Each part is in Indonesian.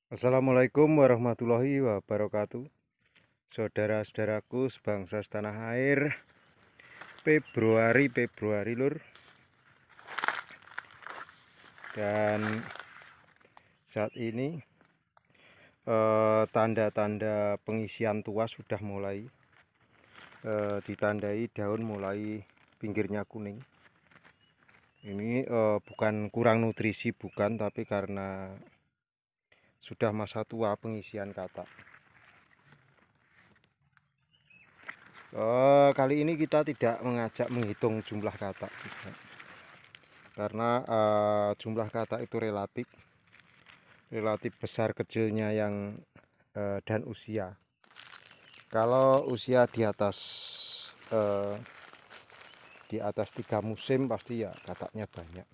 Assalamualaikum warahmatullahi wabarakatuh. Saudara-saudaraku sebangsa setanah air, Februari lur. Dan saat ini tanda-tanda pengisian tuas sudah mulai ditandai daun mulai pinggirnya kuning. Ini bukan kurang nutrisi, bukan, tapi karena sudah masa tua pengisian kata. Kali ini kita tidak mengajak menghitung jumlah kata, karena jumlah kata itu relatif besar kecilnya yang dan usia. Kalau usia di atas 3 musim pasti ya katanya banyak.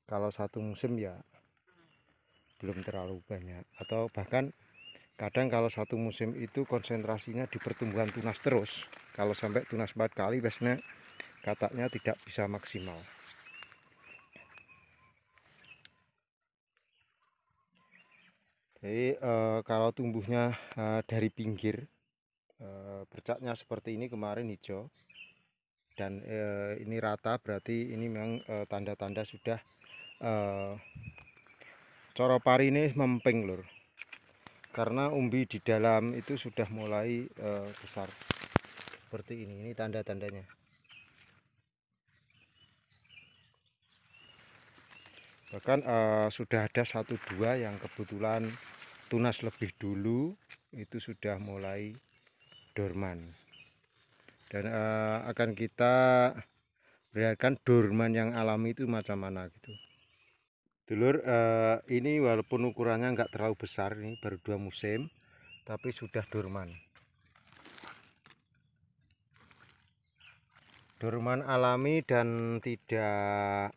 Kalau 1 musim ya belum terlalu banyak, atau bahkan kadang kalau 1 musim itu konsentrasinya di pertumbuhan tunas terus. Kalau sampai tunas 4 kali biasanya katanya tidak bisa maksimal. Jadi kalau tumbuhnya dari pinggir, bercaknya seperti ini, kemarin hijau, dan ini rata, berarti ini memang tanda-tanda sudah coro pari ini mempeng lur, karena umbi di dalam itu sudah mulai besar seperti ini tanda-tandanya. Bahkan sudah ada 1-2 yang kebetulan tunas lebih dulu itu sudah mulai dorman, dan akan kita perlihatkan dorman yang alami itu macam mana gitu. Dulur, ini walaupun ukurannya nggak terlalu besar, ini baru 2 musim, tapi sudah dorman. Dorman alami dan tidak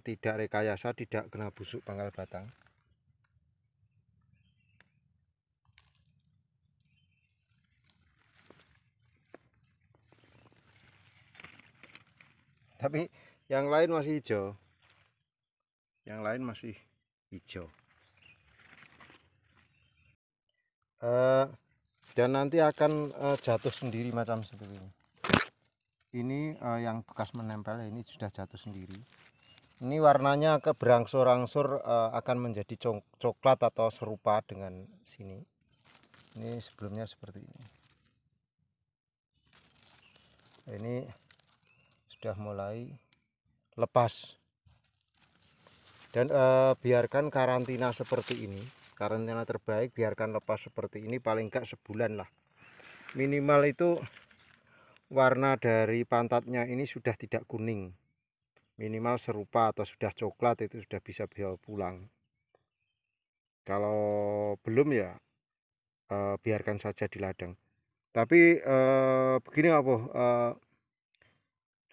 tidak rekayasa, tidak kena busuk pangkal batang. Tapi yang lain masih hijau. Yang lain masih hijau. Dan nanti akan jatuh sendiri macam seperti ini. Ini yang bekas menempel, ini sudah jatuh sendiri. Ini warnanya ke berangsur-angsur akan menjadi coklat atau serupa dengan sini. Ini sebelumnya seperti ini. Ini sudah mulai lepas. Dan biarkan karantina seperti ini. Karantina terbaik biarkan lepas seperti ini paling enggak sebulan lah. Minimal itu warna dari pantatnya ini sudah tidak kuning. Minimal serupa atau sudah coklat, itu sudah bisa bawa pulang. Kalau belum ya biarkan saja di ladang. Tapi begini apa,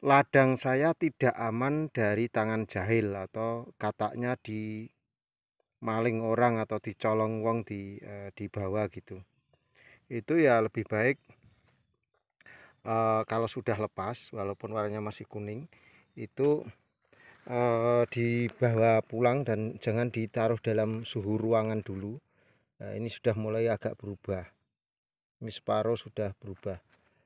ladang saya tidak aman dari tangan jahil atau kataknya di maling orang atau dicolong wong di bawah gitu. Itu ya lebih baik kalau sudah lepas walaupun warnanya masih kuning itu dibawa pulang dan jangan ditaruh dalam suhu ruangan dulu. Ini sudah mulai agak berubah, ini separuh sudah berubah.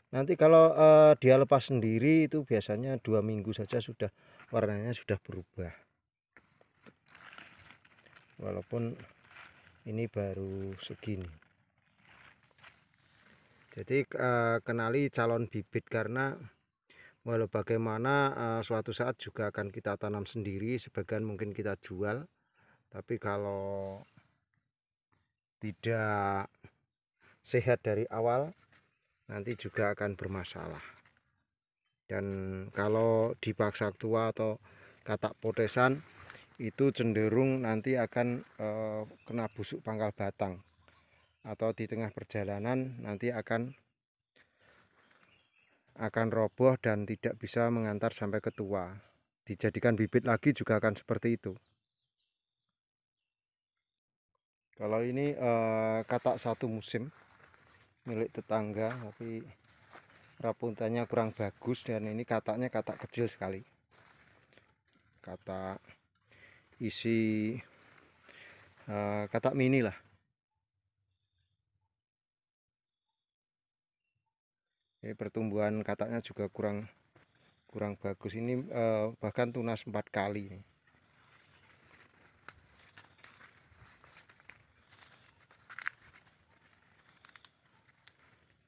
Nanti kalau dia lepas sendiri itu biasanya 2 minggu saja sudah warnanya sudah berubah, walaupun ini baru segini. Jadi kenali calon bibit, karena walau bagaimana suatu saat juga akan kita tanam sendiri, sebagian mungkin kita jual. Tapi kalau tidak sehat dari awal nanti juga akan bermasalah. Dan kalau dipaksa tua atau katak potesan itu cenderung nanti akan kena busuk pangkal batang, atau di tengah perjalanan nanti akan roboh dan tidak bisa mengantar sampai ke tua. Dijadikan bibit lagi juga akan seperti itu. Kalau ini katak 1 musim milik tetangga, tapi rapuntannya kurang bagus, dan ini kataknya katak kecil sekali. Katak isi katak mini lah. Ini pertumbuhan kataknya juga kurang bagus. Ini bahkan tunas 4 kali.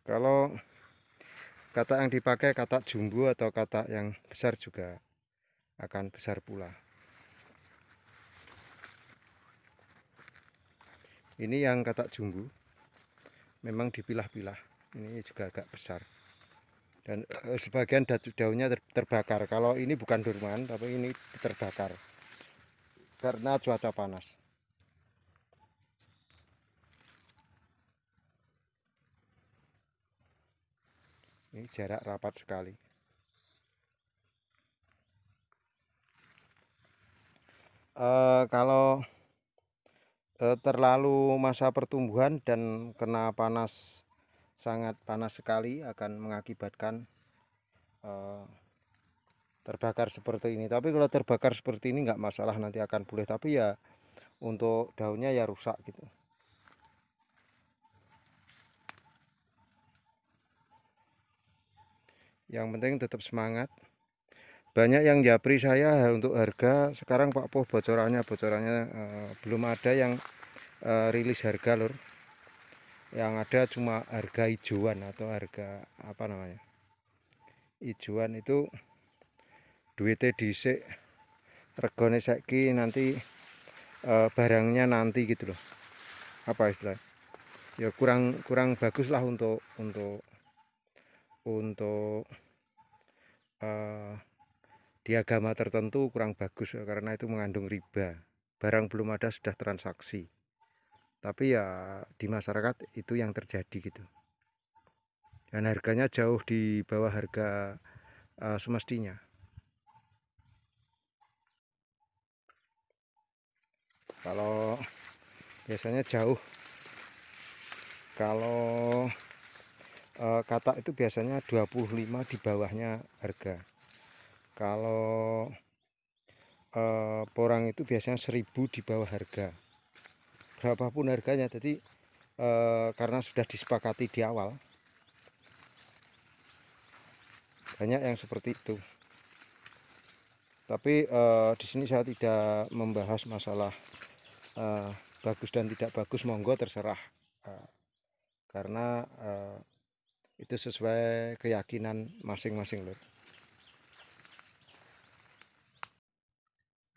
Kalau katak yang dipakai katak jumbo atau katak yang besar juga akan besar pula. Ini yang katak jumbo memang dipilah-pilah. Ini juga agak besar. Dan sebagian daunnya terbakar. Kalau ini bukan durman, tapi ini terbakar karena cuaca panas. Ini jarak rapat sekali. Kalau terlalu masa pertumbuhan dan kena panas, sangat panas sekali, akan mengakibatkan terbakar seperti ini. Tapi kalau terbakar seperti ini nggak masalah, nanti akan pulih. Tapi ya untuk daunnya ya rusak gitu. Yang penting tetap semangat. Banyak yang japri saya untuk harga. Sekarang Pak Poh bocorannya belum ada yang rilis harga lur. Yang ada cuma harga hijauan atau harga apa namanya, hijauan itu duitnya dhisik, regane saiki, nanti barangnya nanti gitu loh. Apa istilah ya, kurang bagus lah untuk di agama tertentu kurang bagus, karena itu mengandung riba. Barang belum ada sudah transaksi, tapi ya di masyarakat itu yang terjadi gitu, dan harganya jauh di bawah harga semestinya. Kalau biasanya jauh, kalau katak itu biasanya 25 di bawahnya harga. Kalau porang itu biasanya 1000 di bawah harga, berapapun harganya. Jadi karena sudah disepakati di awal, banyak yang seperti itu. Tapi di sini saya tidak membahas masalah bagus dan tidak bagus, monggo terserah, karena itu sesuai keyakinan masing-masing lho.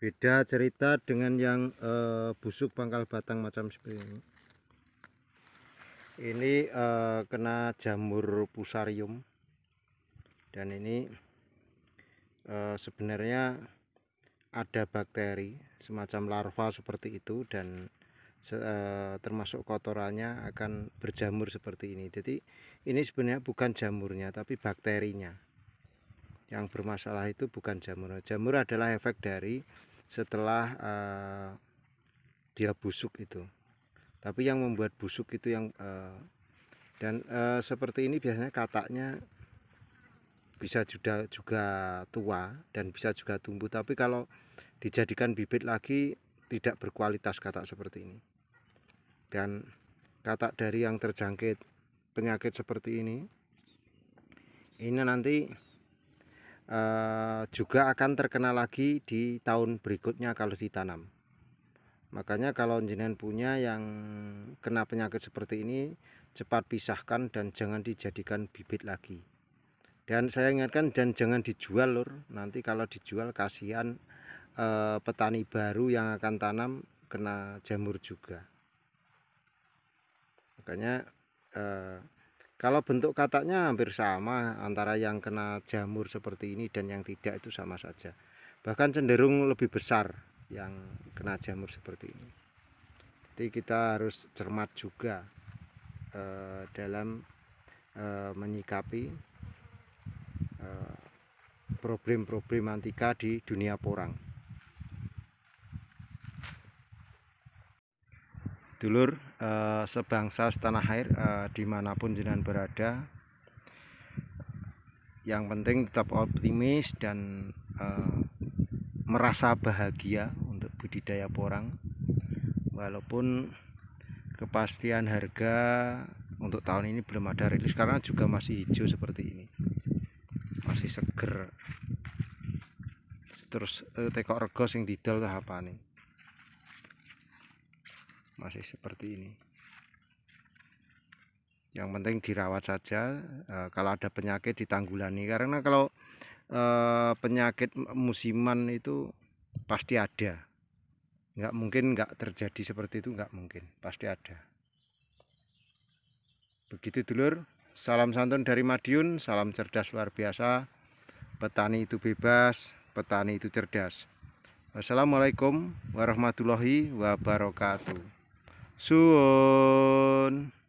Beda cerita dengan yang busuk pangkal batang macam seperti ini. Ini kena jamur fusarium, dan ini sebenarnya ada bakteri semacam larva seperti itu, dan termasuk kotorannya akan berjamur seperti ini. Jadi ini sebenarnya bukan jamurnya, tapi bakterinya. Yang bermasalah itu bukan jamur. Jamur adalah efek dari setelah dia busuk itu. Tapi yang membuat busuk itu yang seperti ini biasanya kataknya bisa juga tua dan bisa juga tumbuh. Tapi kalau dijadikan bibit lagi tidak berkualitas katak seperti ini. Dan katak dari yang terjangkit penyakit seperti ini nanti juga akan terkena lagi di tahun berikutnya kalau ditanam. Makanya kalau jenengan punya yang kena penyakit seperti ini, cepat pisahkan dan jangan dijadikan bibit lagi. Dan saya ingatkan, jangan dijual lur. Nanti kalau dijual kasihan petani baru yang akan tanam kena jamur juga. Makanya kalau bentuk kataknya hampir sama antara yang kena jamur seperti ini dan yang tidak, itu sama saja. Bahkan cenderung lebih besar yang kena jamur seperti ini. Jadi kita harus cermat juga dalam menyikapi problematika di dunia porang. Dulur sebangsa setanah air, dimanapun jenengan berada, yang penting tetap optimis dan merasa bahagia untuk budidaya porang. walaupun kepastian harga untuk tahun ini belum ada rilis karena juga masih hijau seperti ini, masih seger. Terus tekok rego sing didol tahapane masih seperti ini. Yang penting dirawat saja, kalau ada penyakit ditanggulani, karena kalau penyakit musiman itu pasti ada, nggak mungkin nggak terjadi seperti itu, nggak mungkin, pasti ada. Begitu dulur, salam santun dari Madiun, salam cerdas luar biasa. Petani itu bebas, petani itu cerdas. Wassalamualaikum warahmatullahi wabarakatuh. Suwun.